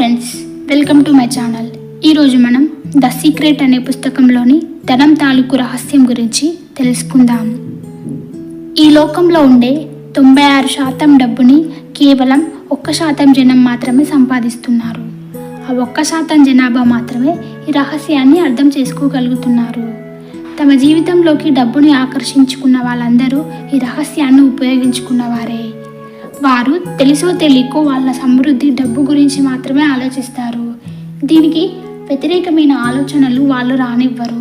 Friends, welcome to my channel. ఈరోజు మనం the secret అనే పుస్తకంలోని ధనం తాలూకు రహస్యం గురించి తెలుసుకుందాం. ఈ లోకంలో ఉండే 96% డబ్బుని కేవలం 1% జనం మాత్రమే సంపాదిస్తున్నారు. ఆ 1% జనాభా మాత్రమే ఈ రహస్యాన్ని అర్థం చేసుకోగలుగుతున్నారు. తమ జీవితంలోకి డబ్బుని ఆకర్షించుకున్న వాళ్ళందరూ ఈ రహస్యాన్ని ఉపయోగించుకున్నవారే. వారు తెలుసో తెలియకో వాళ్ళ సమృద్ధి డబ్బు గురించి మాత్రమే ఆలోచిస్తారు. దీనికి వ్యతిరేకమైన ఆలోచనలు వాళ్ళు రానివ్వరు.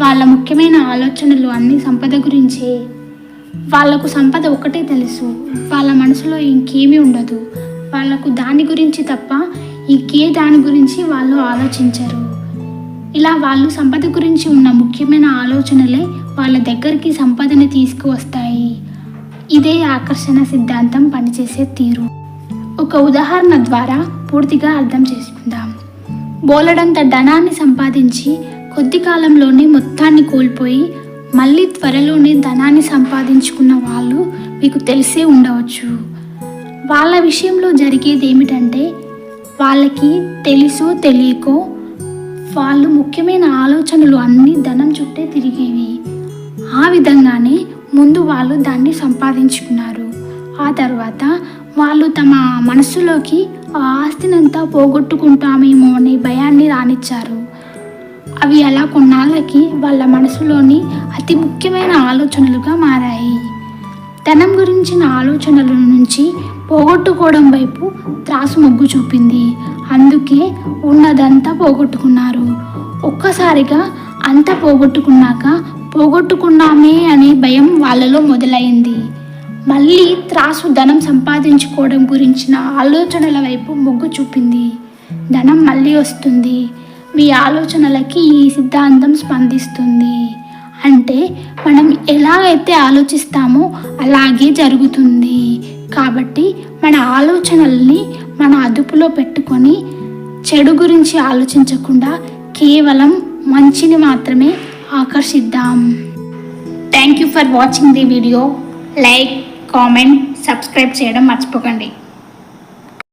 వాళ్ళ ముఖ్యమైన ఆలోచనలు అన్ని సంపద గురించే. వాళ్లకు సంపద ఒకటే తెలుసు, వాళ్ళ మనసులో ఇంకేమీ ఉండదు. వాళ్లకు దాని గురించి తప్ప ఇంకే దాని గురించి వాళ్ళు ఆలోచించరు. ఇలా వాళ్ళు సంపద గురించి ఉన్న ముఖ్యమైన ఆలోచనలే వాళ్ళ దగ్గరికి సంపదని తీసుకువస్తాయి. ఇదే ఆకర్షణ సిద్ధాంతం పనిచేసే తీరు. ఒక ఉదాహరణ ద్వారా పూర్తిగా అర్థం చేసుకుందాం. బోలెడంత ధనాన్ని సంపాదించి కొద్ది కాలంలోనే మొత్తాన్ని కోల్పోయి మళ్ళీ త్వరలోనే ధనాన్ని సంపాదించుకున్న వాళ్ళు మీకు తెలిసే ఉండవచ్చు. వాళ్ళ విషయంలో జరిగేది ఏమిటంటే, వాళ్ళకి తెలుసో తెలియకో వాళ్ళు ముఖ్యమైన ఆలోచనలు అన్నీ ధనం చుట్టే తిరిగేవి. ఆ విధంగానే ముందు వాళ్ళు దాన్ని సంపాదించుకున్నారు. ఆ తర్వాత వాళ్ళు తమ మనసులోకి ఆ ఆస్తినంతా పోగొట్టుకుంటామేమో అనే భయాన్ని రానిచ్చారు. అవి అలా కొన్నాళ్ళకి వాళ్ళ మనసులోని అతి ముఖ్యమైన ఆలోచనలుగా మారాయి. ధనం గురించిన ఆలోచనల నుంచి పోగొట్టుకోవడం వైపు త్రాసు మొగ్గు చూపింది. అందుకే ఉన్నదంతా పోగొట్టుకున్నారు. ఒక్కసారిగా అంతా పోగొట్టుకున్నాక పోగొట్టుకున్నామే అనే భయం వాళ్ళలో మొదలైంది. మళ్ళీ త్రాసు ధనం సంపాదించుకోవడం గురించిన ఆలోచనల వైపు మొగ్గు చూపింది. ధనం మళ్ళీ వస్తుంది. మీ ఆలోచనలకి ఈ సిద్ధాంతం స్పందిస్తుంది. అంటే మనం ఎలాగైతే ఆలోచిస్తామో అలాగే జరుగుతుంది. కాబట్టి మన ఆలోచనల్ని మన అదుపులో పెట్టుకొని చెడు గురించి ఆలోచించకుండా కేవలం మంచిని మాత్రమే ఆకర్షిద్దాం. Thank you for watching the video. Like, comment, subscribe చేయడం మర్చిపోకండి.